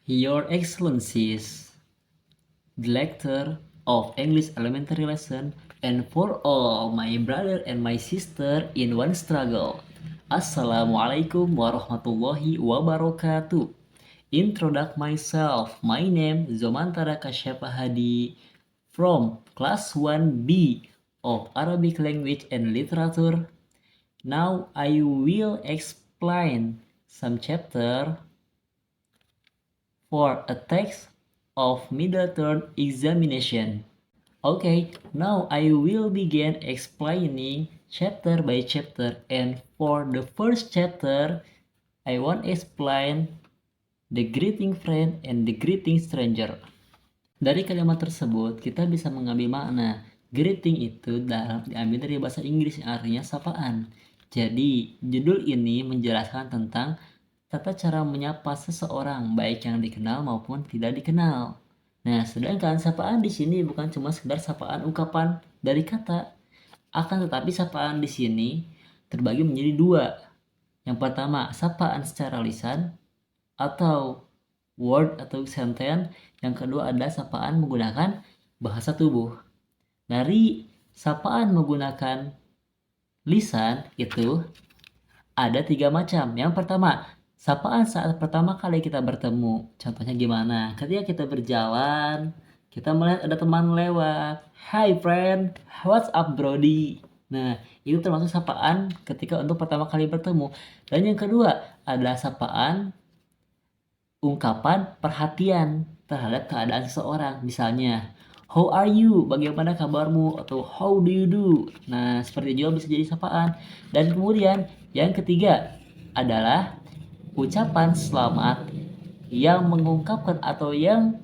Your Excellencies, the lecturer of English elementary lesson, and for all my brother and my sister in one struggle. Assalamualaikum warahmatullahi wabarakatuh. Introduce myself. My name Zomantara Kasyapa Hadi from class 1B of Arabic language and literature. Now I will explain some chapter for a text of middle term examination. Okay, now I will begin explaining chapter by chapter, and for the first chapter I want to explain the greeting friend and the greeting stranger. Dari kalimat tersebut kita bisa mengambil makna. Greeting itu diambil dari bahasa Inggris yang artinya sapaan. Jadi judul ini menjelaskan tentang tata cara menyapa seseorang, baik yang dikenal maupun tidak dikenal. Nah, sedangkan sapaan di sini bukan cuma sekedar sapaan ungkapan dari kata, akan tetapi sapaan di sini terbagi menjadi dua. Yang pertama, sapaan secara lisan atau word atau sentence. Yang kedua adalah sapaan menggunakan bahasa tubuh. Dari sapaan menggunakan lisan itu ada 3 macam. Yang pertama, sapaan saat pertama kali kita bertemu. Contohnya gimana? Ketika kita berjalan, kita melihat ada teman lewat. Hi friend, what's up brody? Nah, itu termasuk sapaan ketika untuk pertama kali bertemu. Dan yang kedua adalah sapaan ungkapan perhatian terhadap keadaan seseorang. Misalnya, how are you? Bagaimana kabarmu? Atau how do you do? Nah, seperti juga bisa jadi sapaan. Dan kemudian yang ketiga adalah ucapan selamat yang mengungkapkan atau yang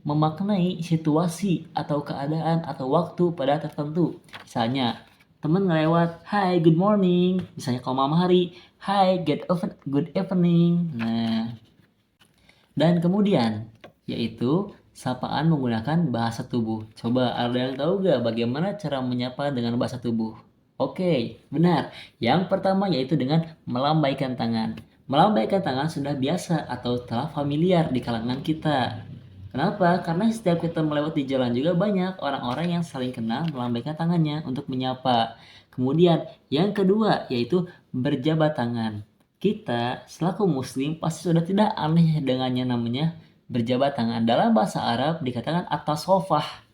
memaknai situasi atau keadaan atau waktu pada tertentu. Misalnya, teman ngelewat, hi good morning. Misalnya kalau malam hari, hi good evening. Nah, dan kemudian yaitu sapaan menggunakan bahasa tubuh. Coba ada yang tahu gak bagaimana cara menyapa dengan bahasa tubuh? Oke, benar. Yang pertama yaitu dengan melambaikan tangan. Melambaikan tangan sudah biasa atau telah familiar di kalangan kita. Kenapa? Karena setiap kita melewati jalan juga banyak orang-orang yang saling kenal melambaikan tangannya untuk menyapa. Kemudian yang kedua yaitu berjabat tangan. Kita selaku muslim pasti sudah tidak aneh dengannya namanya berjabat tangan. Dalam bahasa Arab dikatakan at-tasofah,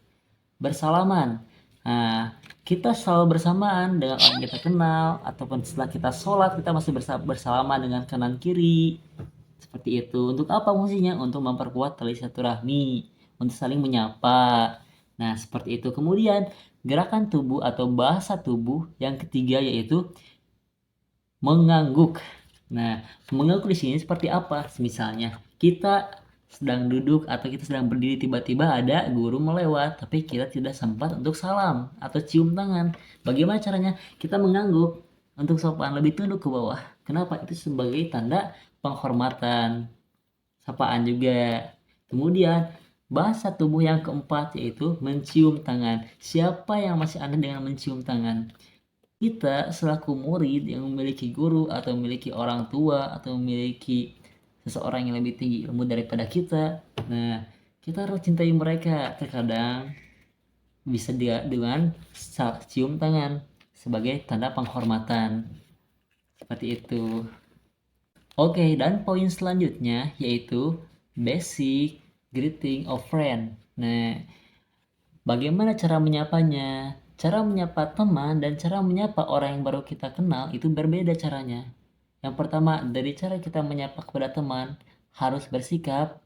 bersalaman. Nah, kita selalu bersamaan dengan orang kita kenal, ataupun setelah kita sholat kita masih bersalaman dengan kanan kiri. Seperti itu. Untuk apa fungsinya? Untuk memperkuat tali silaturahmi, untuk saling menyapa. Nah, seperti itu. Kemudian gerakan tubuh atau bahasa tubuh yang ketiga yaitu mengangguk. Nah, mengangguk di sini seperti apa? Misalnya, kita sedang duduk atau kita sedang berdiri, tiba-tiba ada guru melewat, tapi kita tidak sempat untuk salam atau cium tangan. Bagaimana caranya? Kita mengangguk untuk sopan, lebih tunduk ke bawah. Kenapa? Itu sebagai tanda penghormatan. Sapaan juga. Kemudian, bahasa tubuh yang keempat yaitu mencium tangan. Siapa yang masih aneh dengan mencium tangan? Kita selaku murid yang memiliki guru atau memiliki orang tua atau memiliki seseorang yang lebih tinggi ilmu daripada kita, nah kita harus cintai mereka. Terkadang bisa dengan cium tangan sebagai tanda penghormatan, seperti itu. Oke, dan poin selanjutnya yaitu basic greeting of friend. Nah, bagaimana cara menyapanya? Cara menyapa teman dan cara menyapa orang yang baru kita kenal itu berbeda caranya. Yang pertama, dari cara kita menyapa kepada teman harus bersikap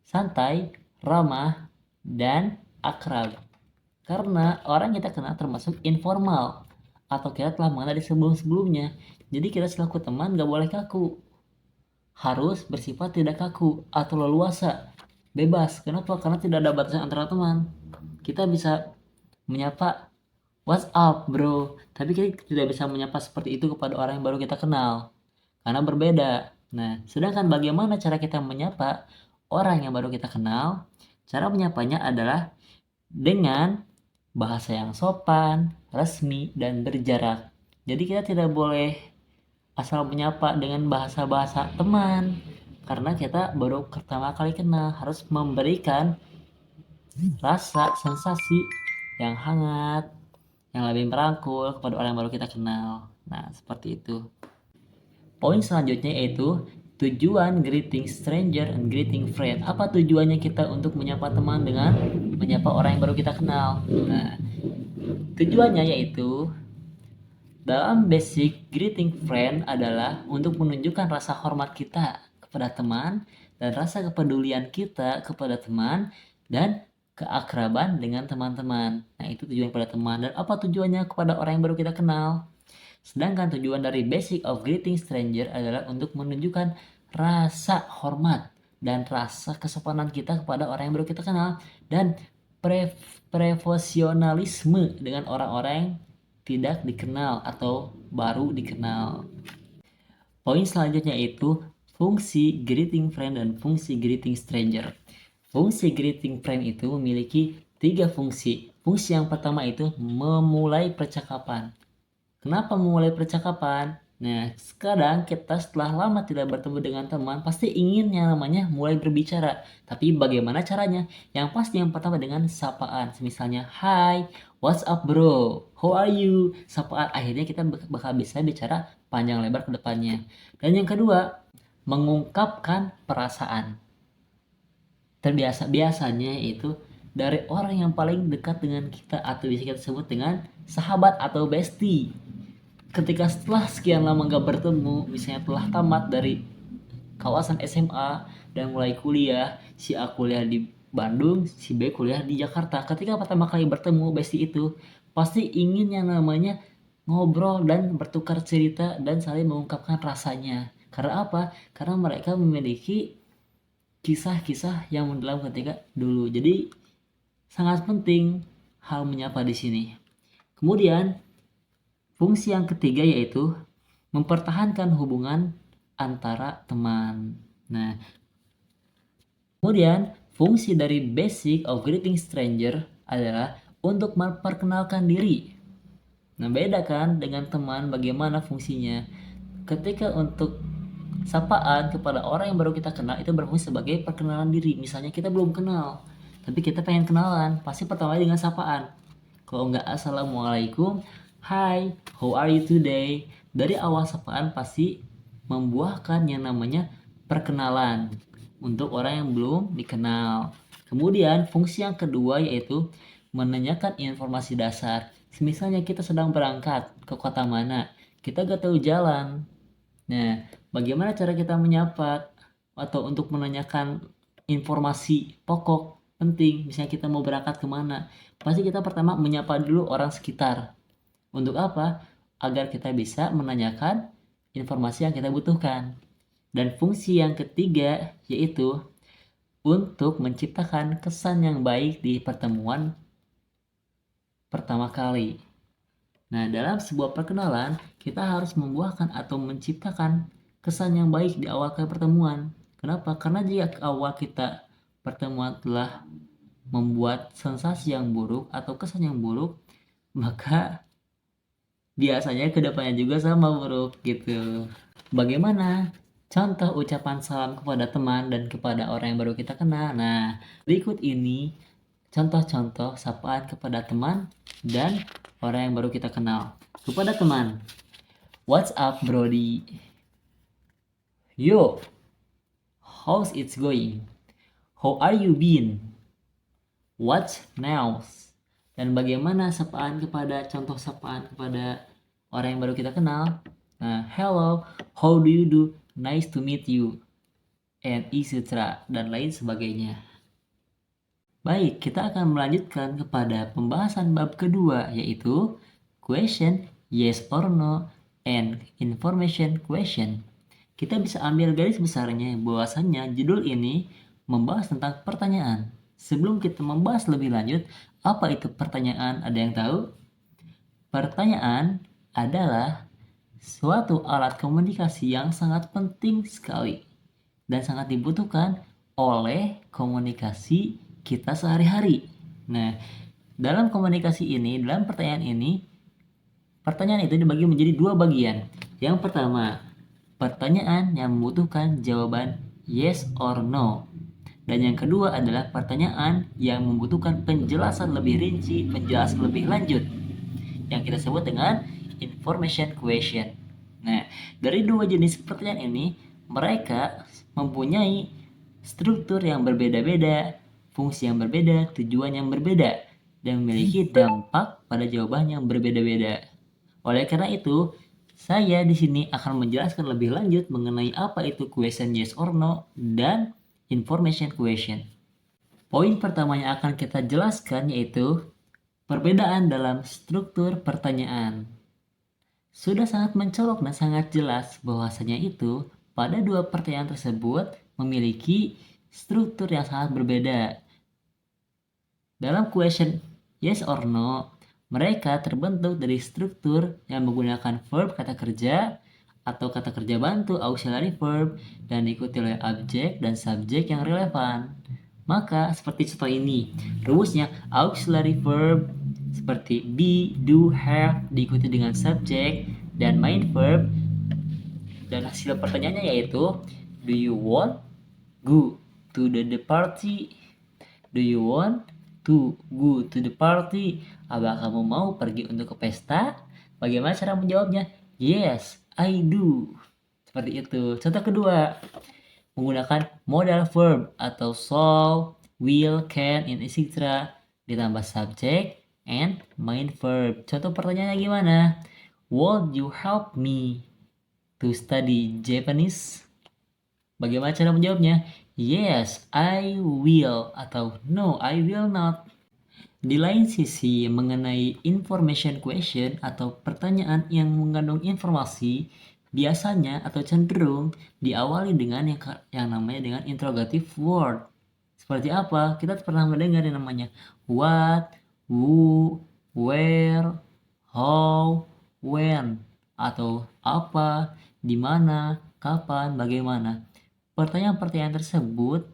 santai, ramah, dan akrab. Karena orang kita kenal termasuk informal atau kita telah mengenal di sebelum-sebelumnya. Jadi kita selaku teman gak boleh kaku. Harus bersifat tidak kaku atau leluasa, bebas. Kenapa? Karena tidak ada batasan antara teman. Kita bisa menyapa what's up bro, tapi kita tidak bisa menyapa seperti itu kepada orang yang baru kita kenal karena berbeda. Nah, sedangkan bagaimana cara kita menyapa orang yang baru kita kenal? Cara menyapanya adalah dengan bahasa yang sopan, resmi, dan berjarak. Jadi kita tidak boleh asal menyapa dengan bahasa-bahasa teman, karena kita baru pertama kali kenal, harus memberikan rasa sensasi yang hangat, yang lebih merangkul kepada orang yang baru kita kenal. Nah, seperti itu. Poin selanjutnya yaitu tujuan greeting stranger and greeting friend. Apa tujuannya kita untuk menyapa teman dengan menyapa orang yang baru kita kenal? Nah, tujuannya yaitu dalam basic greeting friend adalah untuk menunjukkan rasa hormat kita kepada teman dan rasa kepedulian kita kepada teman dan keakraban dengan teman-teman. Nah, itu tujuan pada teman. Dan apa tujuannya kepada orang yang baru kita kenal? Sedangkan tujuan dari basic of greeting stranger adalah untuk menunjukkan rasa hormat dan rasa kesopanan kita kepada orang yang baru kita kenal dan profesionalisme dengan orang-orang yang tidak dikenal atau baru dikenal. Poin selanjutnya itu fungsi greeting friend dan fungsi greeting stranger. Fungsi greeting friend itu memiliki 3 fungsi. Fungsi yang pertama itu memulai percakapan. Kenapa memulai percakapan? Nah, sekarang kita setelah lama tidak bertemu dengan teman, pasti ingin yang namanya mulai berbicara. Tapi bagaimana caranya? Yang pasti yang pertama dengan sapaan. Misalnya, "Hi, what's up bro? How are you?" Sapaan. Akhirnya kita bakal bisa bicara panjang lebar ke depannya. Dan yang kedua, mengungkapkan perasaan. Biasanya itu dari orang yang paling dekat dengan kita atau bisa kita sebut dengan sahabat atau bestie. Ketika setelah sekian lama gak bertemu, misalnya telah tamat dari kawasan SMA dan mulai kuliah, si A kuliah di Bandung, si B kuliah di Jakarta. Ketika pertama kali bertemu bestie itu, pasti ingin yang namanya ngobrol dan bertukar cerita dan saling mengungkapkan rasanya. Karena apa? Karena mereka memiliki kisah-kisah yang mendalam ketika dulu. Jadi sangat penting hal menyapa di sini. Kemudian fungsi yang ketiga yaitu mempertahankan hubungan antara teman. Nah, kemudian fungsi dari basic of greeting stranger adalah untuk memperkenalkan diri. Nah, beda kan dengan teman bagaimana fungsinya? Ketika untuk sapaan kepada orang yang baru kita kenal itu berfungsi sebagai perkenalan diri. Misalnya kita belum kenal, tapi kita pengen kenalan, pasti pertama dengan sapaan. Kalau enggak assalamualaikum, hi, how are you today? Dari awal sapaan pasti membuahkan yang namanya perkenalan untuk orang yang belum dikenal. Kemudian fungsi yang kedua yaitu menanyakan informasi dasar. Misalnya kita sedang berangkat ke kota mana, kita gak tahu jalan. Nah, bagaimana cara kita menyapa atau untuk menanyakan informasi pokok penting, misalnya kita mau berangkat kemana, pasti kita pertama menyapa dulu orang sekitar. Untuk apa? Agar kita bisa menanyakan informasi yang kita butuhkan. Dan fungsi yang ketiga yaitu untuk menciptakan kesan yang baik di pertemuan pertama kali. Nah, dalam sebuah perkenalan, kita harus membuahkan atau menciptakan kesan yang baik di awal kali pertemuan. Kenapa? Karena jika awal kita pertemuan telah membuat sensasi yang buruk atau kesan yang buruk, maka biasanya kedepannya juga sama buruk gitu. Bagaimana contoh ucapan salam kepada teman dan kepada orang yang baru kita kenal? Nah, berikut ini contoh-contoh sapaan kepada teman dan orang yang baru kita kenal. Kepada teman, what's up brody? Yo, how's it going? How are you been? What's now? Dan bagaimana sapaan kepada contoh sapaan kepada orang yang baru kita kenal? Nah, hello, how do you do? Nice to meet you. And etc. dan lain sebagainya. Baik, kita akan melanjutkan kepada pembahasan bab kedua yaitu question, yes or no, and information question. Kita bisa ambil garis besarnya bahwasannya judul ini membahas tentang pertanyaan. Sebelum kita membahas lebih lanjut, apa itu pertanyaan? Ada yang tahu? Pertanyaan adalah suatu alat komunikasi yang sangat penting sekali dan sangat dibutuhkan oleh komunikasi kita sehari-hari. Nah, dalam komunikasi ini, dalam pertanyaan itu dibagi menjadi 2 bagian. Yang pertama, pertanyaan yang membutuhkan jawaban yes or no. Dan yang kedua adalah pertanyaan yang membutuhkan penjelasan lebih rinci, penjelasan lebih lanjut, yang kita sebut dengan information question. Nah, dari dua jenis pertanyaan ini, mereka mempunyai struktur yang berbeda-beda, fungsi yang berbeda, tujuan yang berbeda, dan memiliki dampak pada jawaban yang berbeda-beda. Oleh karena itu, saya di sini akan menjelaskan lebih lanjut mengenai apa itu question yes or no dan information question. Poin pertama yang akan kita jelaskan yaitu perbedaan dalam struktur pertanyaan. Sudah sangat mencolok dan sangat jelas bahwasanya itu pada dua pertanyaan tersebut memiliki struktur yang sangat berbeda. Dalam question yes or no, mereka terbentuk dari struktur yang menggunakan verb kata kerja atau kata kerja bantu auxiliary verb dan diikuti oleh objek dan subjek yang relevan. Maka seperti contoh ini, rumusnya auxiliary verb seperti be, do, have diikuti dengan subjek dan main verb, dan hasil pertanyaannya yaitu do you want go to the party? Do you want to go to the party? Apakah kamu mau pergi untuk ke pesta? Bagaimana cara menjawabnya? Yes, I do. Seperti itu. Contoh kedua, menggunakan modal verb atau shall, will, can, and etc. ditambah subject and main verb. Contoh pertanyaannya gimana? Would you help me to study Japanese? Bagaimana cara menjawabnya? Yes, I will atau no, I will not. Di lain sisi, mengenai information question atau pertanyaan yang mengandung informasi, biasanya atau cenderung diawali dengan yang namanya dengan interrogative word. Seperti apa? Kita pernah mendengar yang namanya what, who, where, how, when, atau apa, di mana, kapan, bagaimana. Pertanyaan-pertanyaan tersebut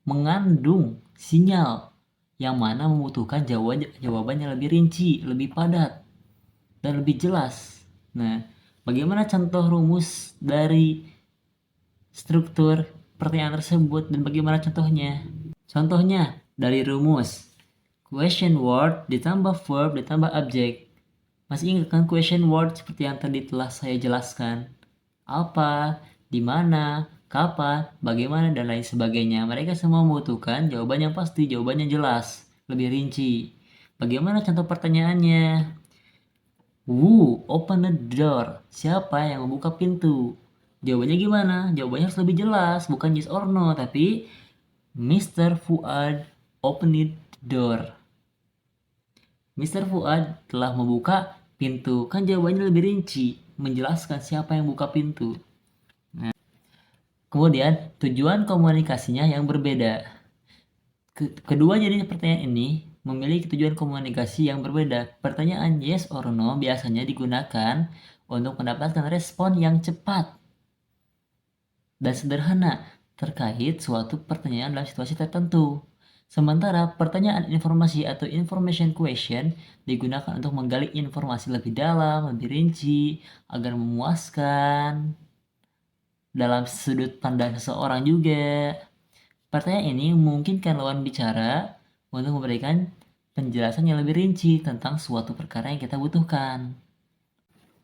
mengandung sinyal yang mana membutuhkan jawaban yang lebih rinci, lebih padat, dan lebih jelas. Nah, bagaimana contoh rumus dari struktur pertanyaan tersebut dan bagaimana contohnya? Contohnya dari rumus question word ditambah verb ditambah objek. Masih ingat kan question word seperti yang tadi telah saya jelaskan? Apa, di mana, kapan, bagaimana, dan lain sebagainya. Mereka semua membutuhkan jawaban yang pasti, jawaban yang jelas, lebih rinci. Bagaimana contoh pertanyaannya? Who open the door? Siapa yang membuka pintu? Jawabannya gimana? Jawabannya harus lebih jelas, bukan yes or no, tapi Mr. Fuad opened the door. Mr. Fuad telah membuka pintu. Kan jawabannya lebih rinci, menjelaskan siapa yang buka pintu. Kemudian tujuan komunikasinya yang berbeda. Kedua jenis pertanyaan ini memiliki tujuan komunikasi yang berbeda. Pertanyaan yes or no biasanya digunakan untuk mendapatkan respon yang cepat dan sederhana terkait suatu pertanyaan dalam situasi tertentu. Sementara pertanyaan informasi atau information question digunakan untuk menggali informasi lebih dalam, lebih rinci, agar memuaskan dalam sudut pandang seseorang juga. Pertanyaan ini memungkinkan lawan bicara untuk memberikan penjelasan yang lebih rinci tentang suatu perkara yang kita butuhkan.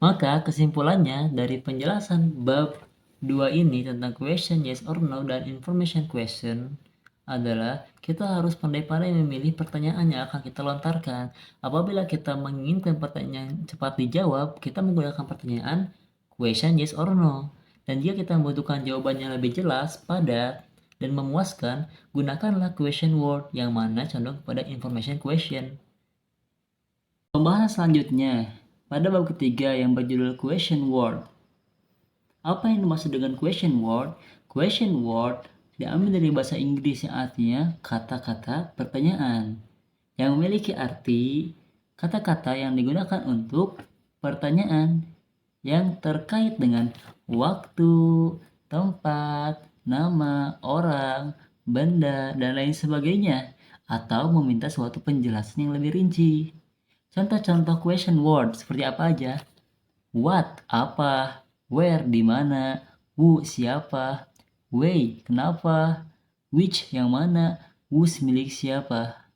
Maka kesimpulannya dari penjelasan bab 2 ini tentang question yes or no dan information question adalah kita harus pandai-pandai memilih pertanyaan yang akan kita lontarkan. Apabila kita menginginkan pertanyaan cepat dijawab, kita menggunakan pertanyaan question yes or no. Dan jika kita membutuhkan jawaban yang lebih jelas, padat, dan memuaskan, gunakanlah question word yang mana condong kepada information question. Pembahasan selanjutnya, pada bab ketiga yang berjudul question word. Apa yang dimaksud dengan question word? Question word diambil dari bahasa Inggris yang artinya kata-kata pertanyaan, yang memiliki arti kata-kata yang digunakan untuk pertanyaan yang terkait dengan waktu, tempat, nama, orang, benda, dan lain sebagainya, atau meminta suatu penjelasan yang lebih rinci. Contoh-contoh question word seperti apa aja? What, apa, where, di mana, who, siapa, Why, kenapa? Which, yang mana? Whose, milik siapa?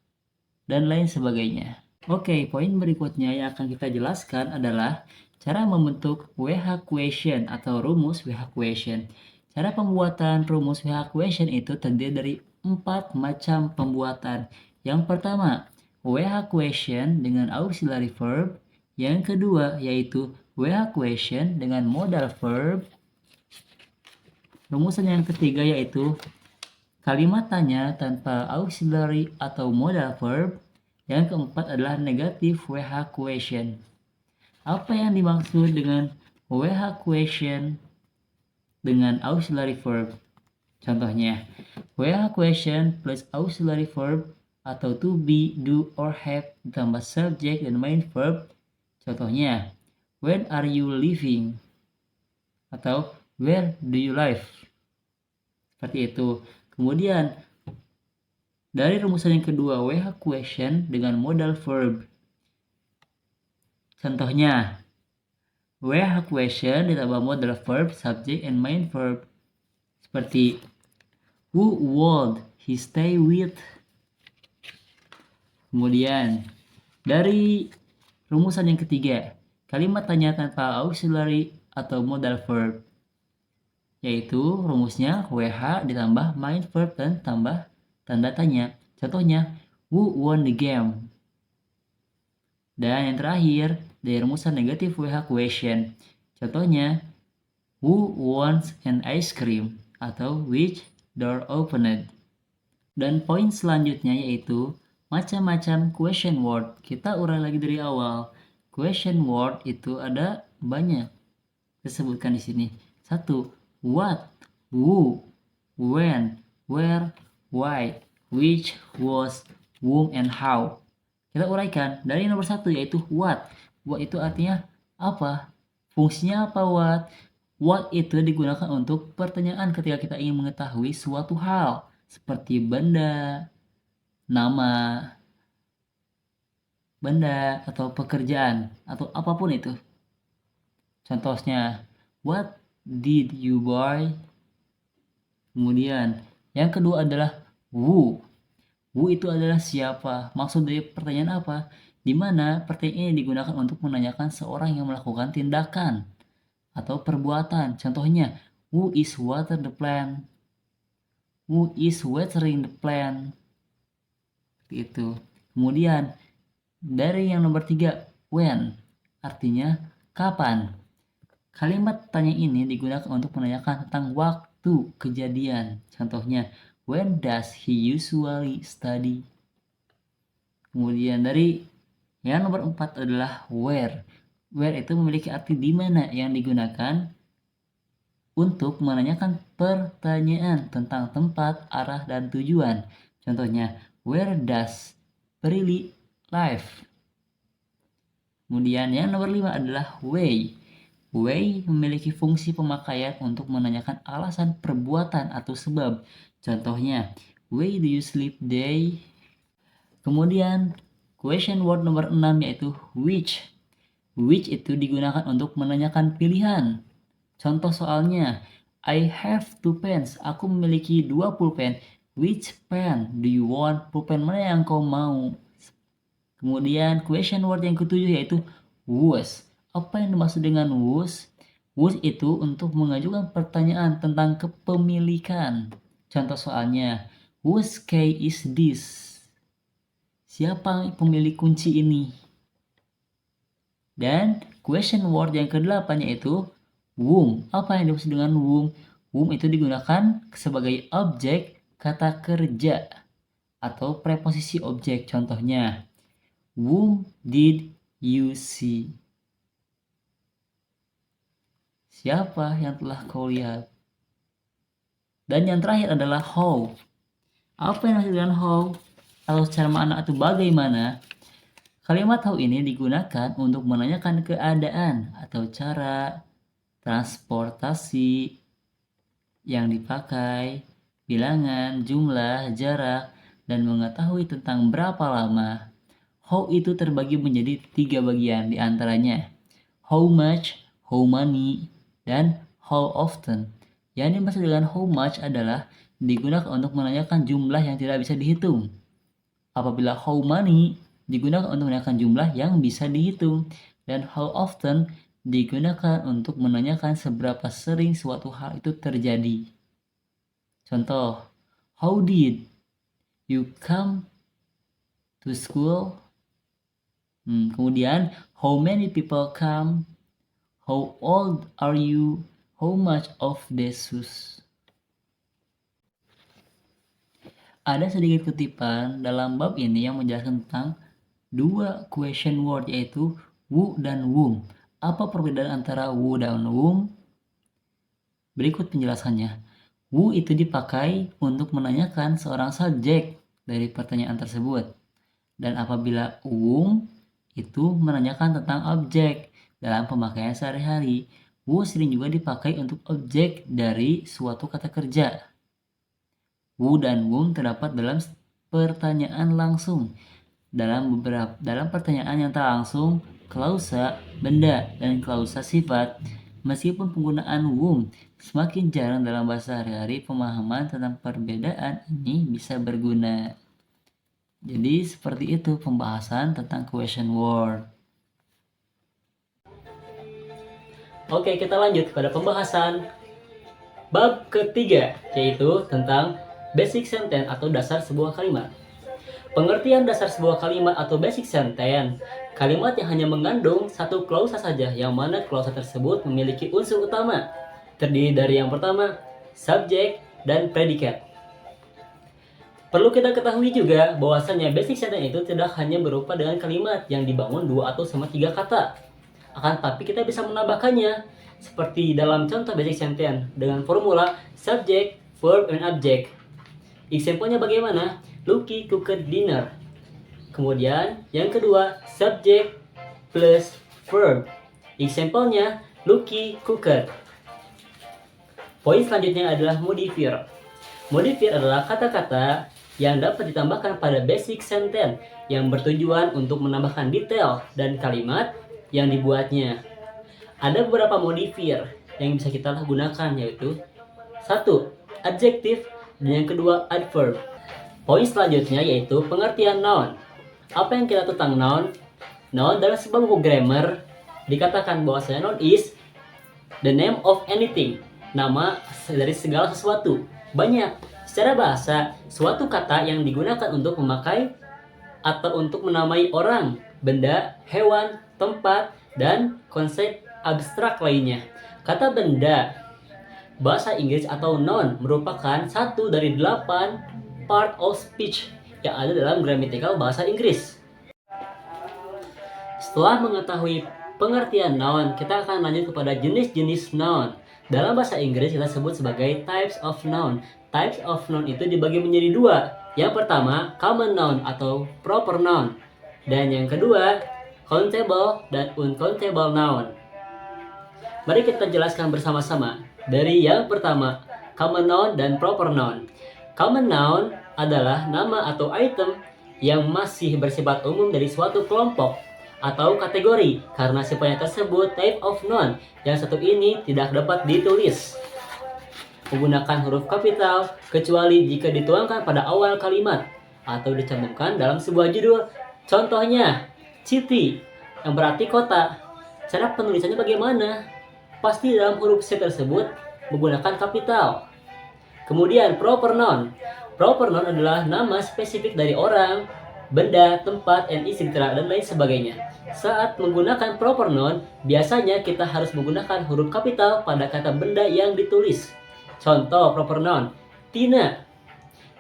Dan lain sebagainya. Oke, poin berikutnya yang akan kita jelaskan adalah cara membentuk WH question atau rumus WH question. Cara pembuatan rumus WH question itu terdiri dari 4 macam pembuatan. Yang pertama, WH question dengan auxiliary verb. Yang kedua, yaitu WH question dengan modal verb. Rumusan yang ketiga yaitu kalimat tanya tanpa auxiliary atau modal verb. Yang keempat adalah negatif WH question. Apa yang dimaksud dengan WH question dengan auxiliary verb? Contohnya, WH question plus auxiliary verb atau to be, do, or have ditambah subject dan main verb. Contohnya, when are you leaving? Atau where do you live? Seperti itu. Kemudian, dari rumusan yang kedua, WH question dengan modal verb. Contohnya, WH question ditambah modal verb, subject, and main verb. Seperti, who would he stay with? Kemudian, dari rumusan yang ketiga, kalimat tanya tanpa auxiliary atau modal verb. Yaitu rumusnya WH ditambah main verb dan tambah tanda tanya. Contohnya, who won the game? Dan yang terakhir, dari rumusan negatif WH question. Contohnya, who wants an ice cream? Atau which door opened? Dan poin selanjutnya yaitu macam-macam question word. Kita urai lagi dari awal. Question word itu ada banyak. Disebutkan di sini. 1. What, who, when, where, why, which, was, whom, and how. Kita uraikan dari nomor 1 yaitu what. What itu artinya apa? Fungsinya apa what? What itu digunakan untuk pertanyaan ketika kita ingin mengetahui suatu hal. Seperti benda, nama, benda, atau pekerjaan, atau apapun itu. Contohnya, what did you buy? Kemudian, yang kedua adalah who. Who itu adalah siapa? Maksud dari pertanyaan apa? Di mana pertanyaan ini digunakan untuk menanyakan seorang yang melakukan tindakan atau perbuatan. Contohnya, who is water the plant? Who is watering the plant? Seperti itu. Kemudian, dari yang nomor 3, when. Artinya, kapan? Kalimat tanya ini digunakan untuk menanyakan tentang waktu kejadian. Contohnya, when does he usually study? Kemudian dari yang nomor 4 adalah where. Where itu memiliki arti di mana yang digunakan untuk menanyakan pertanyaan tentang tempat, arah, dan tujuan. Contohnya, where does Prilly live? Kemudian yang nomor 5 adalah why. Why memiliki fungsi pemakaian untuk menanyakan alasan perbuatan atau sebab. Contohnya, why do you sleep day? Kemudian, question word nomor 6 yaitu which. Which itu digunakan untuk menanyakan pilihan. Contoh soalnya, I have 2 pens. Aku memiliki 2 pulpen. Which pen do you want? Pulpen mana yang kau mau? Kemudian, question word yang ketujuh yaitu whose. Apa yang dimaksud dengan whose? Whose itu untuk mengajukan pertanyaan tentang kepemilikan. Contoh soalnya, whose key is this? Siapa pemilik kunci ini? Dan question word yang ke-8 yaitu whom. Apa yang dimaksud dengan whom? Whom itu digunakan sebagai objek kata kerja atau preposisi objek. Contohnya, whom did you see? Siapa yang telah kau lihat? Dan yang terakhir adalah how. Apa yang dimaksud dengan how? Atau secara mana atau bagaimana? Kalimat how ini digunakan untuk menanyakan keadaan atau cara transportasi yang dipakai, bilangan, jumlah, jarak, dan mengetahui tentang berapa lama. How itu terbagi menjadi 3 bagian, diantaranya how much, how many, dan how often. Yang dimaksud dengan how much adalah digunakan untuk menanyakan jumlah yang tidak bisa dihitung. Apabila how many digunakan untuk menanyakan jumlah yang bisa dihitung. Dan how often digunakan untuk menanyakan seberapa sering suatu hal itu terjadi. Contoh, how did you come to school? Kemudian, how many people come? How old are you? How much of the shoes? Ada sedikit kutipan dalam bab ini yang menjelaskan tentang dua question word, yaitu who dan whom. Apa perbedaan antara who dan whom? Berikut penjelasannya. Who itu dipakai untuk menanyakan seorang subjek dari pertanyaan tersebut. Dan apabila whom itu menanyakan tentang objek dalam pemakaian sehari-hari. Who sering juga dipakai untuk objek dari suatu kata kerja. Who dan whom terdapat dalam pertanyaan langsung. Dalam pertanyaan yang tak langsung, klausa benda dan klausa sifat. Meskipun penggunaan whom semakin jarang dalam bahasa sehari-hari, pemahaman tentang perbedaan ini bisa berguna. Jadi seperti itu pembahasan tentang question word. Oke, kita lanjut pada pembahasan bab ketiga, yaitu tentang basic sentence atau dasar sebuah kalimat. Pengertian dasar sebuah kalimat atau basic sentence, kalimat yang hanya mengandung satu klausa saja, yang mana klausa tersebut memiliki unsur utama, terdiri dari yang pertama, subjek dan predikat. Perlu kita ketahui juga bahwasannya basic sentence itu tidak hanya berupa dengan kalimat yang dibangun 2 atau sama 3 kata. Akan tapi kita bisa menambahkannya, seperti dalam contoh basic sentence dengan formula subject, verb, and object. Example-nya bagaimana? Lucky cooked dinner. Kemudian yang kedua, subject plus verb. Example-nya Lucky cooked. Poin selanjutnya adalah modifier. Modifier adalah kata-kata yang dapat ditambahkan pada basic sentence yang bertujuan untuk menambahkan detail dan kalimat yang dibuatnya. Ada beberapa modifier yang bisa kita gunakan, yaitu 1. Adjektif, dan yang kedua adverb. Poin selanjutnya yaitu pengertian noun. Apa yang kita tahu tentang noun? Noun dalam sebuah buku grammar dikatakan bahwasanya noun is the name of anything, nama dari segala sesuatu. Banyak. Secara bahasa, suatu kata yang digunakan untuk memakai atau untuk menamai orang, benda, hewan, tempat, dan konsep abstrak lainnya. Kata benda, bahasa Inggris atau noun merupakan satu dari 8 part of speech yang ada dalam grammatical bahasa Inggris. Setelah mengetahui pengertian noun, kita akan lanjut kepada jenis-jenis noun. Dalam bahasa Inggris kita sebut sebagai types of noun. Types of noun itu dibagi menjadi 2. Yang pertama, common noun atau proper noun. Dan yang kedua, countable dan uncountable noun. Mari kita jelaskan bersama-sama. Dari yang pertama, common noun dan proper noun. Common noun adalah nama atau item yang masih bersifat umum dari suatu kelompok atau kategori, karena sifatnya tersebut type of noun. Yang satu ini tidak dapat ditulis menggunakan huruf kapital kecuali jika dituangkan pada awal kalimat atau dicantumkan dalam sebuah judul. Contohnya, city yang berarti kota. Cara penulisannya bagaimana? Pasti dalam huruf C tersebut menggunakan kapital. Kemudian proper noun. Proper noun adalah nama spesifik dari orang, benda, tempat, etc. dan lain sebagainya. Saat menggunakan proper noun, biasanya kita harus menggunakan huruf kapital pada kata benda yang ditulis. Contoh proper noun, Tina,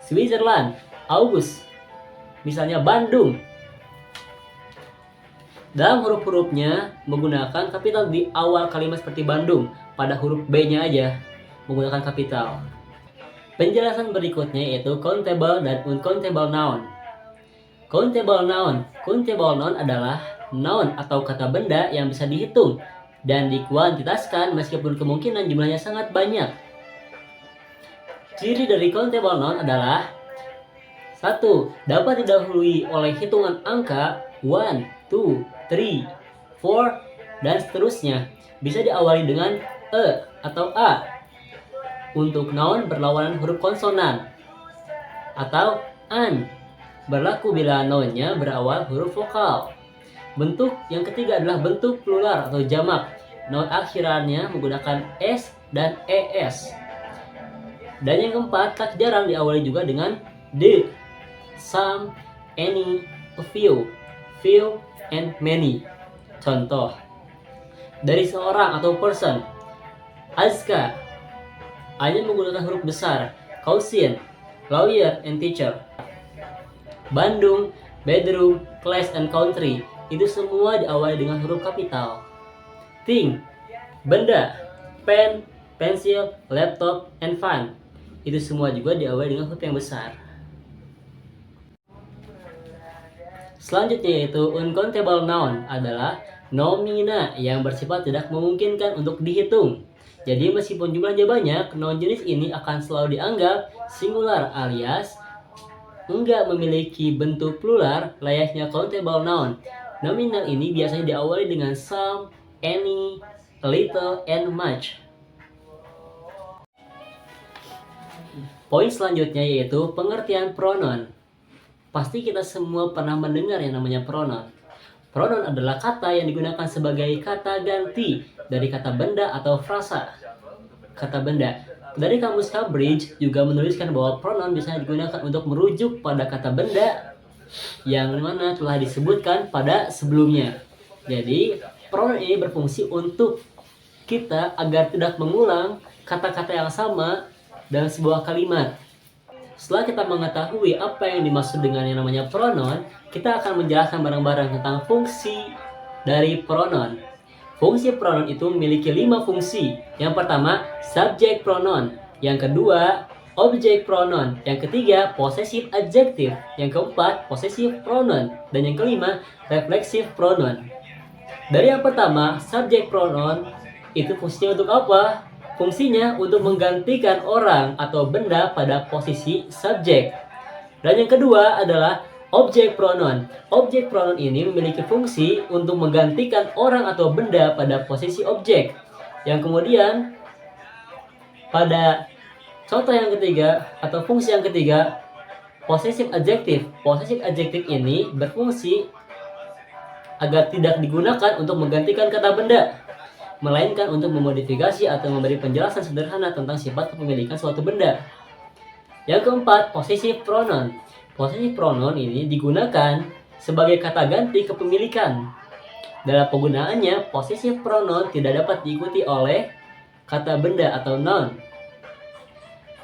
Switzerland, August. Misalnya Bandung. Dalam huruf-hurufnya menggunakan kapital di awal kalimat seperti Bandung. Pada huruf B-nya aja menggunakan kapital. Penjelasan berikutnya yaitu countable dan uncountable noun. Countable noun. Countable noun adalah noun atau kata benda yang bisa dihitung dan dikuantitaskan meskipun kemungkinan jumlahnya sangat banyak. Ciri dari countable noun adalah 1. Dapat didahului oleh hitungan angka 1, 2, 3, 4, dan seterusnya. Bisa diawali dengan E atau A. untuk noun berlawanan huruf konsonan. Atau an, berlaku bila nounnya berawal huruf vokal. Bentuk yang ketiga adalah bentuk plural atau jamak. Noun akhirannya menggunakan s dan es. Dan yang keempat, tak jarang diawali juga dengan the, some, any, a few, and many. Contoh, dari seorang atau person. Azka, A-nya menggunakan huruf besar. Cousin, lawyer, and teacher. Bandung, bedroom, class, and country. Itu semua diawali dengan huruf kapital. Thing, benda. Pen, pensil, laptop, and fun. Itu semua juga diawali dengan huruf yang besar. Selanjutnya yaitu uncountable noun adalah nomina yang bersifat tidak memungkinkan untuk dihitung. Jadi meskipun jumlahnya banyak, noun jenis ini akan selalu dianggap singular alias enggak memiliki bentuk plural layaknya countable noun. Nominal ini biasanya diawali dengan some, any, a little, and much. Poin selanjutnya yaitu pengertian pronoun. Pasti kita semua pernah mendengar yang namanya pronoun. Pronoun adalah kata yang digunakan sebagai kata ganti dari kata benda atau frasa. Kata benda. Dari kamus Cambridge juga menuliskan bahwa pronoun bisa digunakan untuk merujuk pada kata benda yang mana telah disebutkan pada sebelumnya. Jadi, pronoun ini berfungsi untuk kita agar tidak mengulang kata-kata yang sama dalam sebuah kalimat. Setelah kita mengetahui apa yang dimaksud dengan yang namanya pronoun, kita akan menjelaskan bareng-bareng tentang fungsi dari pronoun. Fungsi pronoun itu memiliki 5 fungsi. Yang pertama, subject pronoun. Yang kedua, object pronoun. Yang ketiga, possessive adjective. Yang keempat, possessive pronoun. Dan yang kelima, reflexive pronoun. Dari yang pertama, subject pronoun, itu fungsinya untuk apa? Fungsinya untuk menggantikan orang atau benda pada posisi subjek. Dan yang kedua adalah object pronoun. Object pronoun ini memiliki fungsi untuk menggantikan orang atau benda pada posisi objek. Yang kemudian pada contoh yang ketiga atau fungsi yang ketiga, possessive adjective. Possessive adjective ini berfungsi agar tidak digunakan untuk menggantikan kata benda, melainkan untuk memodifikasi atau memberi penjelasan sederhana tentang sifat kepemilikan suatu benda. Yang keempat, possessive pronoun. Possessive pronoun ini digunakan sebagai kata ganti kepemilikan. Dalam penggunaannya, possessive pronoun tidak dapat diikuti oleh kata benda atau noun.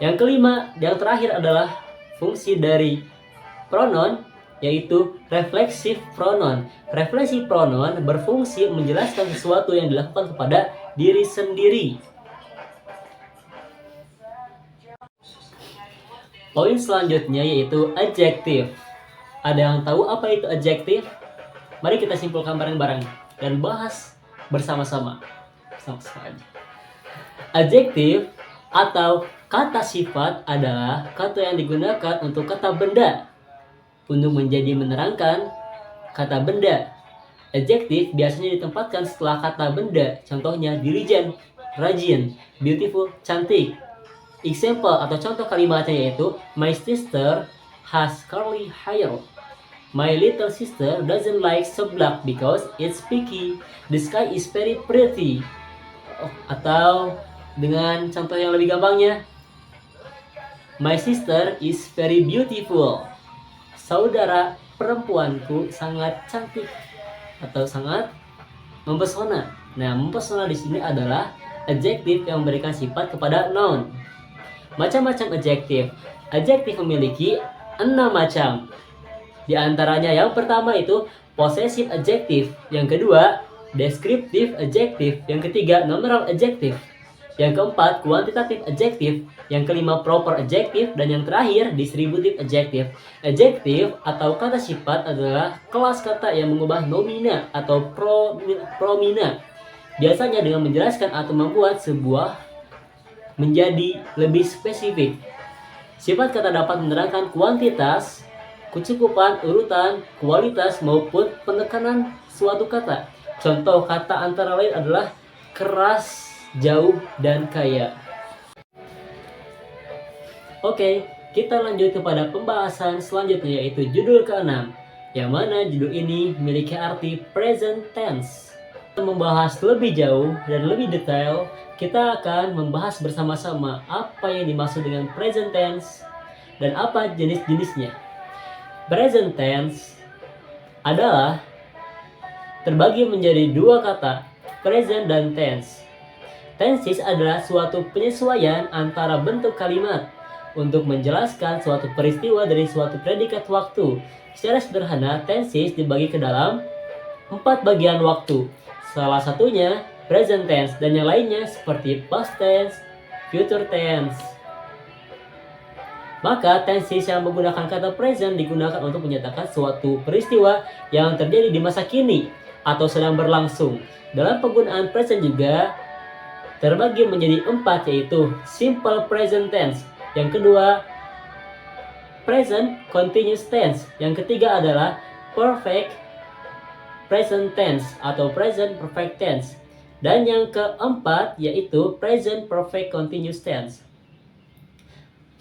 Yang kelima, yang terakhir adalah fungsi dari pronoun, yaitu reflexive pronoun. Reflexive pronoun berfungsi menjelaskan sesuatu yang dilakukan kepada diri sendiri. Poin selanjutnya yaitu adjective. Ada yang tahu apa itu adjective? Mari kita simpulkan bareng-bareng dan bahas bersama-sama. Sama-sama aja. Adjective atau kata sifat adalah kata yang digunakan untuk kata benda untuk menjadi menerangkan kata benda. Adjektif biasanya ditempatkan setelah kata benda, contohnya diligent, rajin, beautiful, cantik. Example atau contoh kalimatnya yaitu my sister has curly hair. My little sister doesn't like seblak because it's picky. The sky is very pretty. Atau dengan contoh yang lebih gampangnya, my sister is very beautiful. Saudara perempuanku sangat cantik atau sangat mempesona. Nah, mempesona di sini adalah adjektif yang memberikan sifat kepada noun. Macam-macam adjektif. Adjektif memiliki 6 macam. Di antaranya yang pertama itu possessive adjective, yang kedua descriptive adjective, yang ketiga nominal adjective, yang keempat quantitative adjective, yang kelima proper adjective, dan yang terakhir distributive adjective. Adjective atau kata sifat adalah kelas kata yang mengubah nomina atau promina, biasanya dengan menjelaskan atau membuat sebuah menjadi lebih spesifik. Sifat kata dapat menerangkan kuantitas, kecukupan, urutan, kualitas, maupun penekanan suatu kata. Contoh kata antara lain adalah keras, jauh, dan kaya. Oke, kita lanjut kepada pembahasan selanjutnya yaitu judul ke-6, yang mana judul ini memiliki arti present tense. Untuk membahas lebih jauh dan lebih detail, kita akan membahas bersama-sama apa yang dimaksud dengan present tense dan apa jenis-jenisnya. Present tense adalah terbagi menjadi dua kata, present dan tense. Tenses adalah suatu penyesuaian antara bentuk kalimat untuk menjelaskan suatu peristiwa dari suatu predikat waktu. Secara sederhana, tenses dibagi ke dalam 4 bagian waktu. Salah satunya present tense dan yang lainnya seperti past tense, future tense. Maka tenses yang menggunakan kata present digunakan untuk menyatakan suatu peristiwa yang terjadi di masa kini atau sedang berlangsung. Dalam penggunaan present juga terbagi menjadi 4 yaitu simple present tense, yang kedua present continuous tense, yang ketiga adalah perfect present tense atau present perfect tense, dan yang keempat yaitu present perfect continuous tense.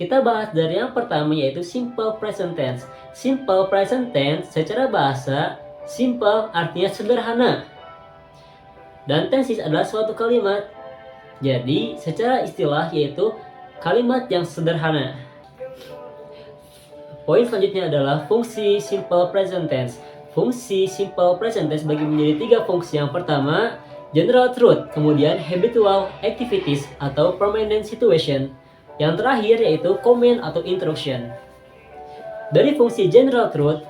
Kita bahas dari yang pertama yaitu simple present tense. Simple present tense secara bahasa simple artinya sederhana, dan tenses adalah suatu kalimat. Jadi secara istilah yaitu kalimat yang sederhana. Poin selanjutnya adalah fungsi simple present tense. Fungsi simple present tense bagi menjadi 3 fungsi. Yang pertama, general truth, kemudian habitual activities atau permanent situation. Yang terakhir yaitu comment atau introduction. Dari fungsi general truth,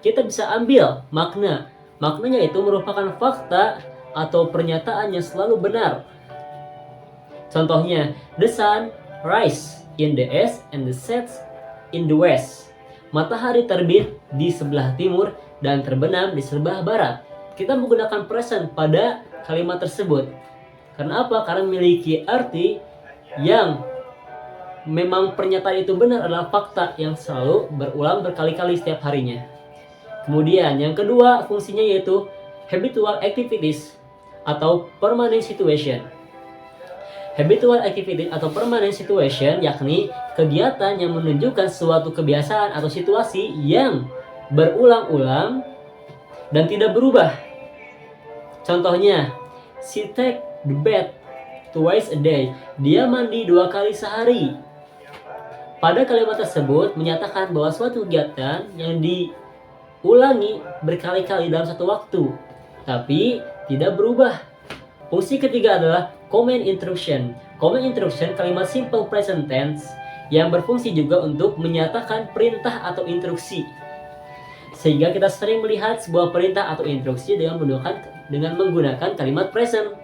kita bisa ambil makna. Maknanya itu merupakan fakta atau pernyataan yang selalu benar. Contohnya, the sun rise in the east and the sets in the west. Matahari terbit di sebelah timur dan terbenam di sebelah barat. Kita menggunakan present pada kalimat tersebut. Karena apa? Karena memiliki arti yang memang pernyataan itu benar, adalah fakta yang selalu berulang berkali-kali setiap harinya. Kemudian yang kedua fungsinya yaitu habitual activities atau permanent situation. Habitual activity atau permanent situation yakni kegiatan yang menunjukkan suatu kebiasaan atau situasi yang berulang-ulang dan tidak berubah. Contohnya, she take the bath twice a day. Dia mandi 2 kali sehari. Pada kalimat tersebut menyatakan bahwa suatu kegiatan yang diulangi berkali-kali dalam satu waktu, tapi tidak berubah. Fungsi ketiga adalah comment introduction. Comment introduction kalimat simple present tense yang berfungsi juga untuk menyatakan perintah atau instruksi. Sehingga kita sering melihat sebuah perintah atau instruksi dengan menggunakan kalimat present,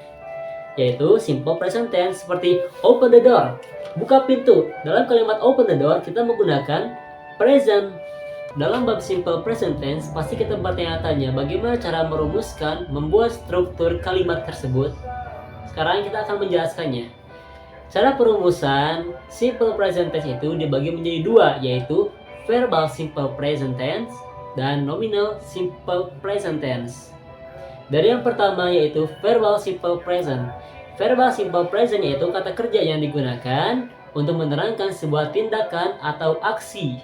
yaitu simple present tense seperti open the door, buka pintu. Dalam kalimat open the door kita menggunakan present. Dalam bab simple present tense pasti kita bertanya-tanya bagaimana cara merumuskan, membuat struktur kalimat tersebut. Sekarang kita akan menjelaskannya. Cara perumusan simple present tense itu dibagi menjadi 2, yaitu verbal simple present tense dan nominal simple present tense. Dari yang pertama yaitu verbal simple present. Verbal simple present yaitu kata kerja yang digunakan untuk menerangkan sebuah tindakan atau aksi.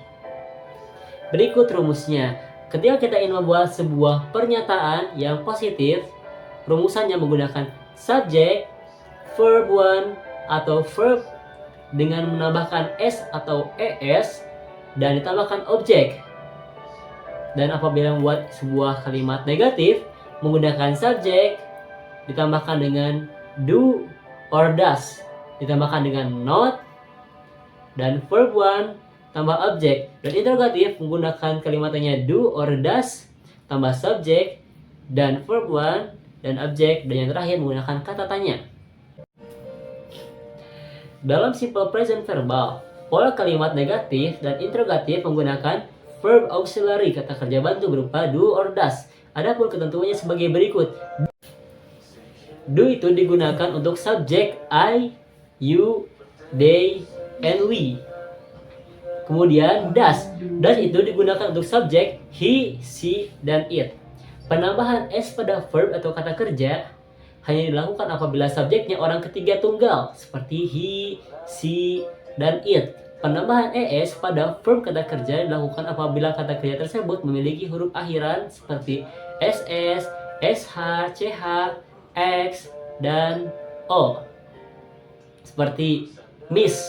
Berikut rumusnya. Ketika kita ingin membuat sebuah pernyataan yang positif, rumusannya menggunakan subject, verb 1 atau verb dengan menambahkan s atau es dan ditambahkan objek. Dan apabila membuat sebuah kalimat negatif, menggunakan subject ditambahkan dengan do or does, ditambahkan dengan not, dan verb 1 tambah objek. Dan interrogatif menggunakan kalimatnya do or does tambah subjek dan verb 1 dan objek, dan yang terakhir menggunakan kata tanya. Dalam simple present verbal, pola kalimat negatif dan interrogatif menggunakan verb auxiliary kata kerja bantu berupa do or does. Adapun ketentuannya sebagai berikut. Do itu digunakan untuk subjek I, you, they, and we. Kemudian does itu digunakan untuk subjek he, she, dan it. Penambahan s pada verb atau kata kerja hanya dilakukan apabila subjeknya orang ketiga tunggal seperti he, she, dan it. Penambahan es pada verb kata kerja dilakukan apabila kata kerja tersebut memiliki huruf akhiran seperti ss, sh, ch, x, dan o. Seperti miss.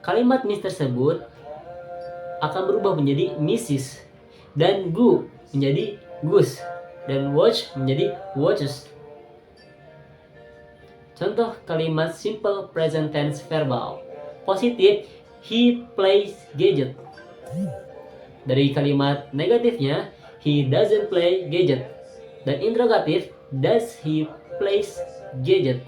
Kalimat miss tersebut akan berubah menjadi missis, dan go menjadi goose, dan watch menjadi watches. Contoh kalimat simple present tense verbal. Positif, he plays gadget. Dari kalimat negatifnya, he doesn't play gadget. Dan interrogatif, does he plays gadget.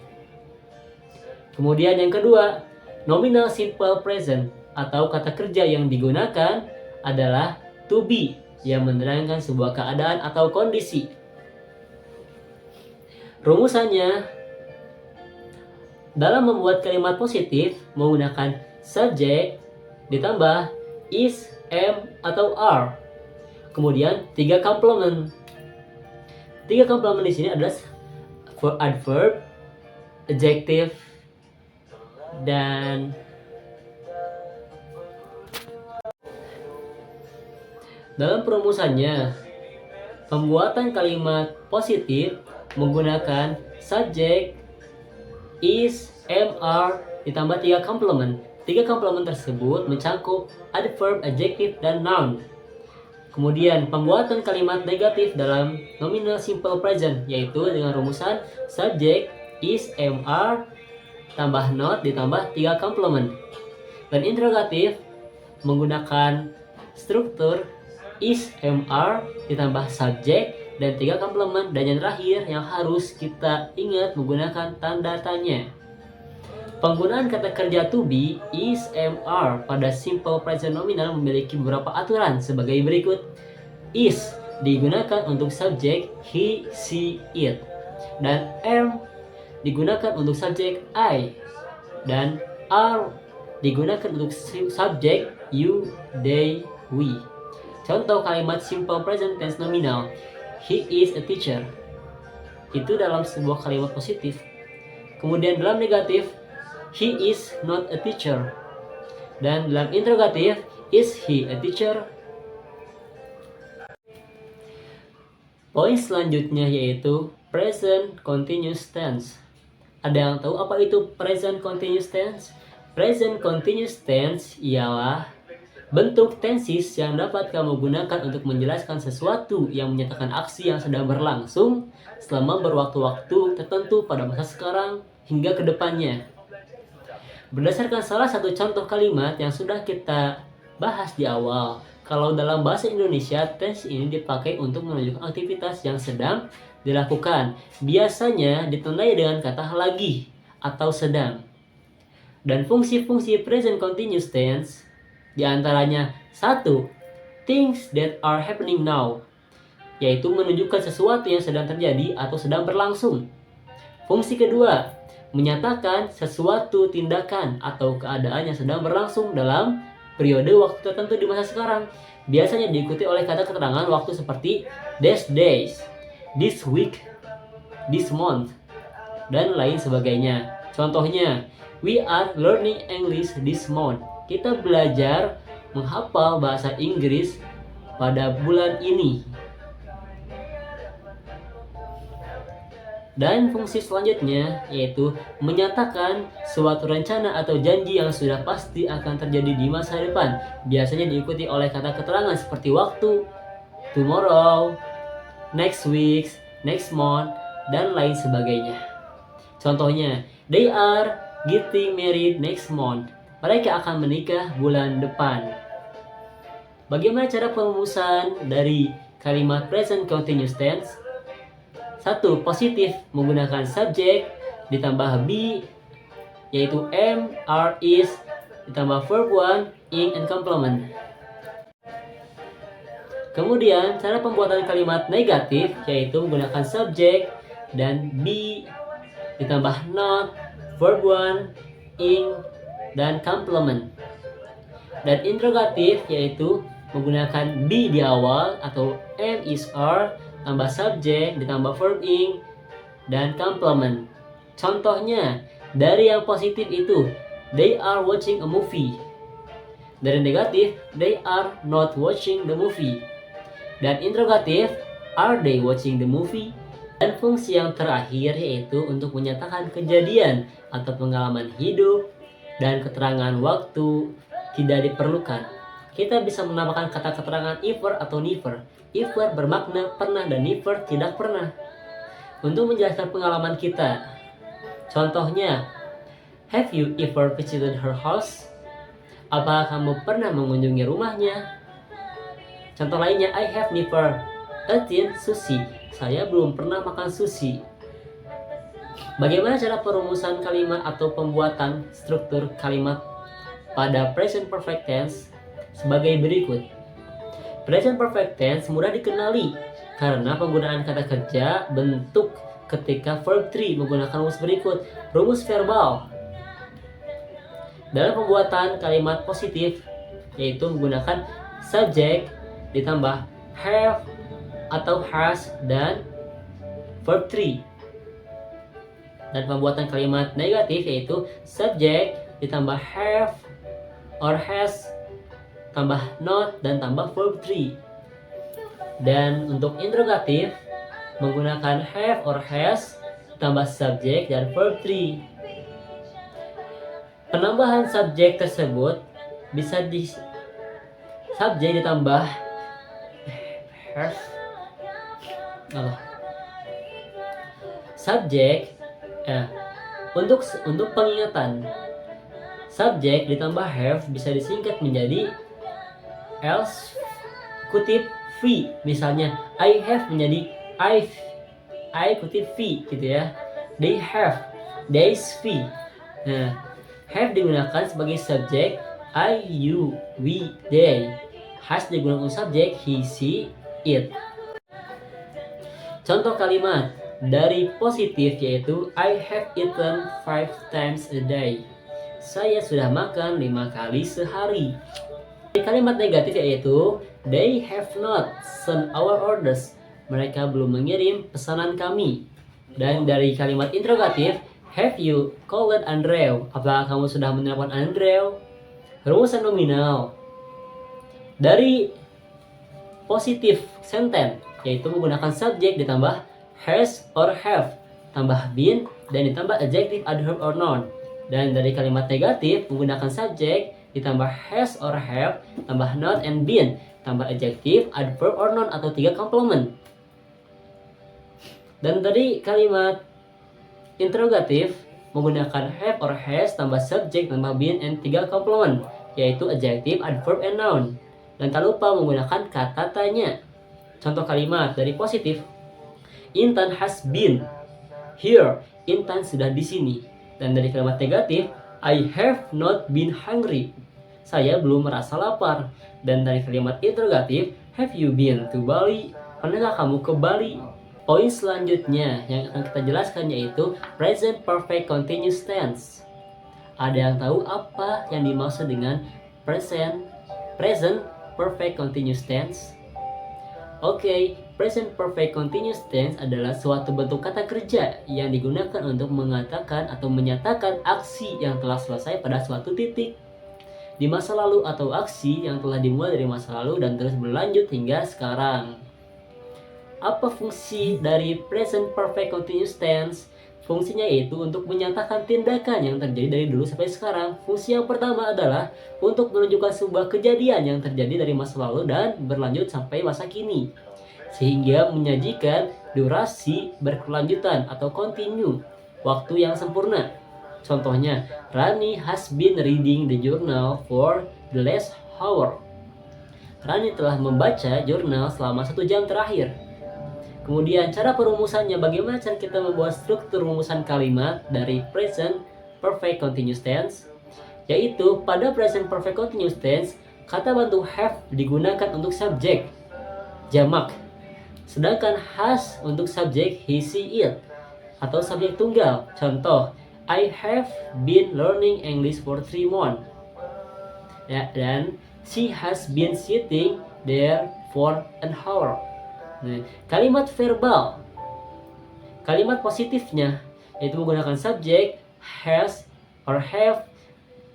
Kemudian yang kedua, nominal simple present atau kata kerja yang digunakan adalah to be yang menerangkan sebuah keadaan atau kondisi. Rumusannya, dalam membuat kalimat positif menggunakan subjek ditambah is, am, atau are. Kemudian 3 complement. 3 complement di sini adalah adverb, adjective, dan dalam perumusannya, pembuatan kalimat positif menggunakan subjek, is, am, are ditambah 3 complement. 3 complement tersebut mencakup adverb, adjective, dan noun. Kemudian pembuatan kalimat negatif dalam nominal simple present yaitu dengan rumusan subjek, is, am, are tambah not ditambah 3 complement. Dan interrogatif menggunakan struktur is, am, are ditambah subjek dan 3 complement, dan yang terakhir yang harus kita ingat menggunakan tanda tanya. Penggunaan kata kerja to be, is, am, are pada simple present nominal memiliki beberapa aturan sebagai berikut. Is digunakan untuk subjek he, she, it, dan am digunakan untuk subjek I, dan are digunakan untuk subjek you, they, we. Contoh kalimat simple present tense nominal, he is a teacher. Itu dalam sebuah kalimat positif. Kemudian dalam negatif, he is not a teacher. Dan dalam interrogatif, is he a teacher? Poin selanjutnya yaitu present continuous tense. Ada yang tahu apa itu present continuous tense? Present continuous tense ialah bentuk tenses yang dapat kamu gunakan untuk menjelaskan sesuatu yang menyatakan aksi yang sedang berlangsung selama berwaktu-waktu tertentu pada masa sekarang hingga ke depannya. Berdasarkan salah satu contoh kalimat yang sudah kita bahas di awal, kalau dalam bahasa Indonesia tense ini dipakai untuk menunjukkan aktivitas yang sedang dilakukan. Biasanya ditandai dengan kata lagi atau sedang. Dan fungsi-fungsi present continuous tense di antaranya 1. Things that are happening now, yaitu menunjukkan sesuatu yang sedang terjadi atau sedang berlangsung. Fungsi kedua, menyatakan sesuatu tindakan atau keadaan yang sedang berlangsung dalam periode waktu tertentu di masa sekarang. Biasanya diikuti oleh kata keterangan waktu seperti these days, this week, this month, dan lain sebagainya. Contohnya, we are learning English this month. Kita belajar menghafal bahasa Inggris pada bulan ini. Dan fungsi selanjutnya yaitu menyatakan suatu rencana atau janji yang sudah pasti akan terjadi di masa depan. Biasanya diikuti oleh kata keterangan seperti waktu, tomorrow, next week, next month, dan lain sebagainya. Contohnya, they are getting married next month. Mereka akan menikah bulan depan. Bagaimana cara perumusan dari kalimat present continuous tense? 1. Positif menggunakan subjek ditambah be, yaitu am, are, is, ditambah verb 1, ing, and complement. Kemudian cara pembuatan kalimat negatif yaitu menggunakan subjek dan be ditambah not, verb 1, ing, dan complement. Dan interrogatif yaitu menggunakan be di awal atau am, is, are, tambah subjek ditambah verb ing dan complement. Contohnya dari yang positif itu they are watching a movie. Dari negatif, they are not watching the movie. Dan interrogatif, are they watching the movie? Dan fungsi yang terakhir yaitu untuk menyatakan kejadian atau pengalaman hidup dan keterangan waktu tidak diperlukan. Kita bisa menambahkan kata keterangan ever atau never. Ever bermakna pernah dan never tidak pernah. Untuk menjelaskan pengalaman kita. Contohnya, have you ever visited her house? Apakah kamu pernah mengunjungi rumahnya? Contoh lainnya, I have never eaten sushi. Saya belum pernah makan sushi. Bagaimana cara perumusan kalimat atau pembuatan struktur kalimat pada present perfect tense? Sebagai berikut. Present perfect tense mudah dikenali karena penggunaan kata kerja bentuk ketika verb 3 menggunakan rumus berikut. Rumus verbal. Dalam pembuatan kalimat positif yaitu menggunakan subject ditambah have atau has dan verb 3. Dan pembuatan kalimat negatif yaitu subject ditambah have or has tambah not dan tambah verb 3. Dan untuk interrogatif menggunakan have or has tambah subject dan verb 3. Penambahan subjek tersebut bisa di subjek ditambah have subjek untuk pengingatan subjek ditambah have bisa disingkat menjadi else kutip V. Misalnya I have menjadi I kutip V gitu ya. They have, theys V. Nah, have digunakan sebagai subjek I, you, we, they. Has digunakan subjek he, she, it. Contoh kalimat dari positif yaitu I have eaten 5 times a day. Saya sudah makan 5 kali sehari. Dari kalimat negatif yaitu they have not sent our orders. Mereka belum mengirim pesanan kami. Dan dari kalimat interrogatif, have you called Andrew? Apakah kamu sudah menelpon Andrew? Rumusan nominal. Dari positif sentence yaitu menggunakan subjek ditambah has or have tambah been dan ditambah adjective, adverb or noun. Dan dari kalimat negatif menggunakan subjek ditambah has or have tambah not and been tambah adjective, adverb or noun atau 3 komplement. Dan dari kalimat interrogatif menggunakan have or has tambah subjek tambah been and 3 komplement yaitu adjective, adverb and noun. Dan tak lupa menggunakan kata tanya. Contoh kalimat dari positif, Intan has been here. Intan sudah di sini. Dan dari kalimat negatif, I have not been hungry. Saya belum merasa lapar. Dan dari kalimat interrogatif, have you been to Bali? Pernahkah kamu ke Bali? Poin selanjutnya yang akan kita jelaskan yaitu present perfect continuous tense. Ada yang tahu apa yang dimaksud dengan present perfect continuous tense? Oke, present perfect continuous tense adalah suatu bentuk kata kerja yang digunakan untuk mengatakan atau menyatakan aksi yang telah selesai pada suatu titik di masa lalu atau aksi yang telah dimulai dari masa lalu dan terus berlanjut hingga sekarang. Apa fungsi dari present perfect continuous tense? Fungsinya yaitu untuk menyatakan tindakan yang terjadi dari dulu sampai sekarang. Fungsi yang pertama adalah untuk menunjukkan sebuah kejadian yang terjadi dari masa lalu dan berlanjut sampai masa kini, sehingga menyajikan durasi berkelanjutan atau continue, waktu yang sempurna. Contohnya, Rani has been reading the journal for the last hour. Rani telah membaca jurnal selama 1 jam terakhir. Kemudian cara perumusannya, bagaimana cara kita membuat struktur rumusan kalimat dari present perfect continuous tense? Yaitu pada present perfect continuous tense, kata bantu have digunakan untuk subjek jamak, sedangkan has untuk subjek he, she, it atau subjek tunggal. Contoh, I have been learning English for 3 months. Ya, dan she has been sitting there for an hour. Nah, kalimat verbal, kalimat positifnya yaitu menggunakan subjek has or have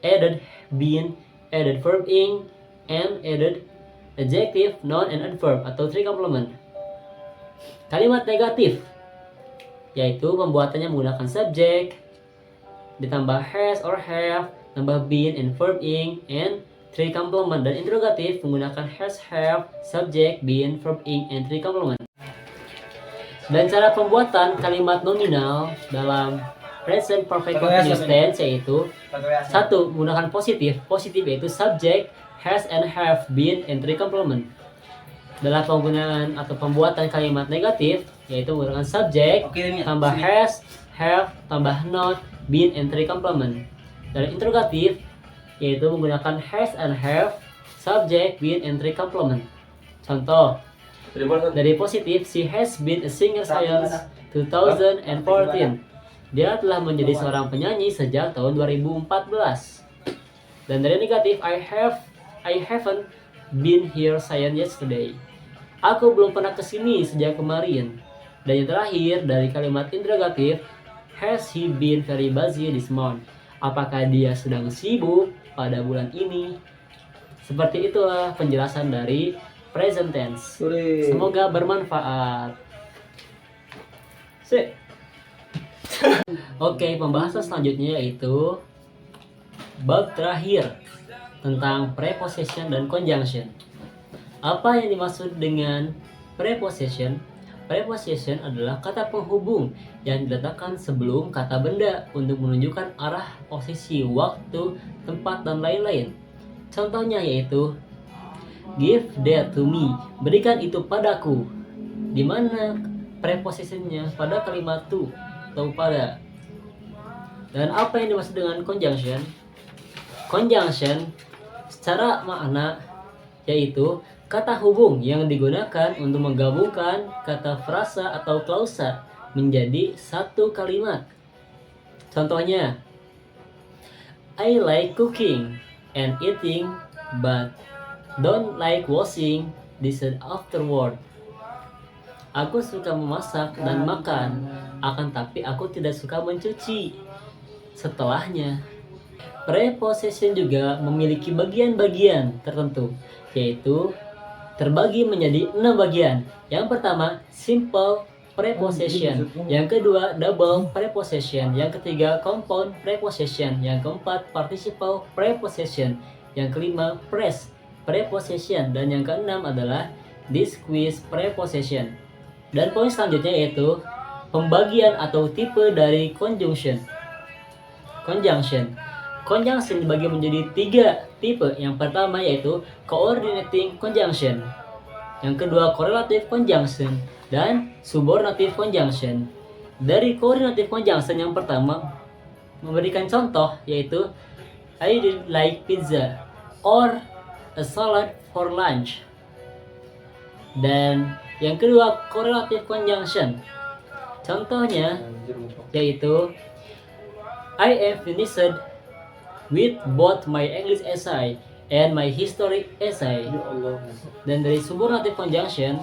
added been, added verb ing, and added adjective, noun, and adverb atau three complement. Kalimat negatif yaitu pembuatannya menggunakan subject ditambah has or have, tambah been and verb ing, and three complement. Dan interrogatif menggunakan has, have, subject, been, verb ing, and three complement. Dan cara pembuatan kalimat nominal dalam present perfect continuous tense yaitu satu, menggunakan positif yaitu subject, has and have, been, and three complement. Dalam penggunaan atau pembuatan kalimat negatif yaitu menggunakan subject tambah has, have, tambah not, been, and three complement. Dari interrogatif yaitu menggunakan has and have, subject, been, and three complement. Contoh, dari positif, she has been a singer since 2014. Dia telah menjadi seorang penyanyi sejak tahun 2014. Dan dari negatif, I haven't been here since yesterday. Aku belum pernah kesini sejak kemarin. Dan yang terakhir dari kalimat interrogatif, has he been very busy this month? Apakah dia sedang sibuk pada bulan ini? Seperti itulah penjelasan dari present tense. Semoga bermanfaat. Oke, pembahasan selanjutnya yaitu bab terakhir tentang preposition dan conjunction. Apa yang dimaksud dengan preposition? Preposition adalah kata penghubung yang diletakkan sebelum kata benda untuk menunjukkan arah, posisi, waktu, tempat, dan lain-lain. Contohnya yaitu give that to me, berikan itu padaku. Di mana prepositionnya pada kalimat to atau pada. Dan apa yang dimaksud dengan conjunction? Conjunction secara makna yaitu kata hubung yang digunakan untuk menggabungkan kata frasa atau klausa menjadi satu kalimat. Contohnya, I like cooking and eating but don't like washing dishes afterward. Aku suka memasak dan makan, akan tapi aku tidak suka mencuci setelahnya. Preposition juga memiliki bagian-bagian tertentu, yaitu terbagi menjadi 6 bagian. Yang pertama, simple preposition. Yang kedua, double preposition. Yang ketiga, compound preposition. Yang keempat, participle preposition. Yang kelima, phrase preposition. Dan yang keenam adalah disguised preposition. Dan poin selanjutnya yaitu pembagian atau tipe dari conjunction. Conjunction dibagi menjadi 3 tipe. Yang pertama yaitu coordinating conjunction. Yang kedua correlative conjunction dan subordinative conjunction. Dari coordinative conjunction yang pertama memberikan contoh yaitu I didn't like pizza or a salad for lunch. Dan yang kedua correlative conjunction. Contohnya yaitu I am finished with both my English essay and my history essay. Dan dari subordinative conjunction,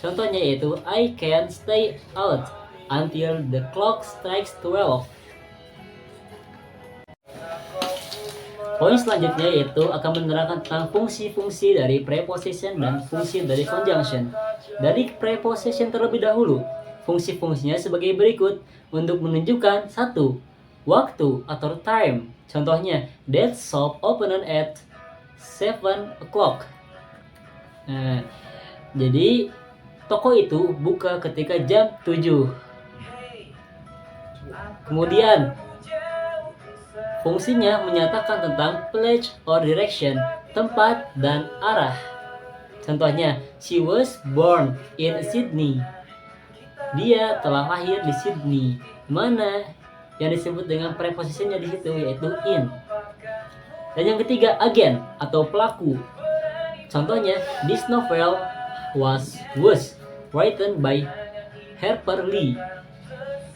contohnya yaitu I can stay out until the clock strikes 12. Poin selanjutnya yaitu akan menerangkan tentang fungsi-fungsi dari preposition dan fungsi dari conjunction. Dari preposition terlebih dahulu, fungsi-fungsinya sebagai berikut untuk menunjukkan satu, waktu atau time. Contohnya, that shop opened at 7 o'clock. Nah, jadi toko itu buka ketika jam 7. Kemudian, fungsinya menyatakan tentang place or direction, tempat dan arah. Contohnya, she was born in Sydney. Dia telah lahir di Sydney. Mana yang disebut dengan prepositionnya di situ yaitu in. Dan yang ketiga, agent atau pelaku. Contohnya, this novel was written by Harper Lee.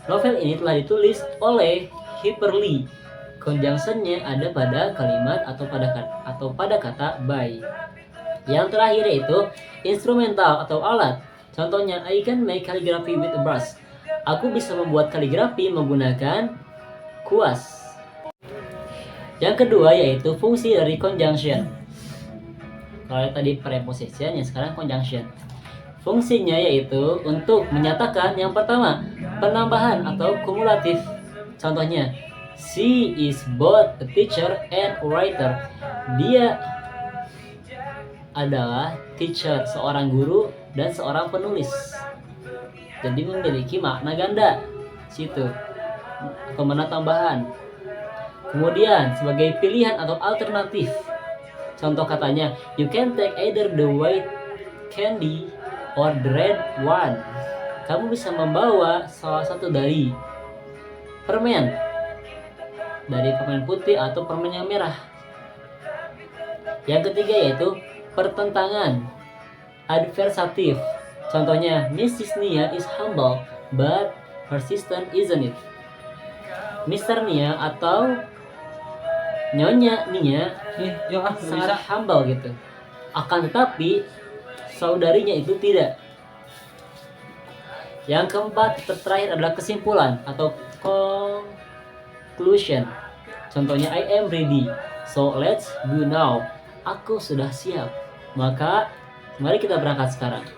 Novel ini telah ditulis oleh Harper Lee. Conjunctionnya ada pada kalimat atau pada kata by. Yang terakhir yaitu instrumental atau alat. Contohnya, I can make calligraphy with a brush. Aku bisa membuat kaligrafi menggunakan kuas. Yang kedua yaitu fungsi dari conjunction. Kalau tadi preposition, yang sekarang conjunction. Fungsinya yaitu untuk menyatakan yang pertama, penambahan atau kumulatif. Contohnya, she is both a teacher and a writer. Dia adalah teacher, seorang guru dan seorang penulis. Jadi memiliki makna ganda situ atau makna tambahan. Kemudian sebagai pilihan atau alternatif, contoh katanya, you can take either the white candy or the red one. Kamu bisa membawa salah satu dari permen putih atau permen yang merah. Yang ketiga yaitu pertentangan, adversatif. Contohnya, Mrs. Nia is humble but persistent, isn't it? Mr. Nia atau Nyonya Nia sangat humble gitu, akan tetapi saudarinya itu tidak. Yang keempat terakhir adalah kesimpulan atau conclusion. Contohnya, I am ready, so let's go now. Aku sudah siap, maka mari kita berangkat sekarang.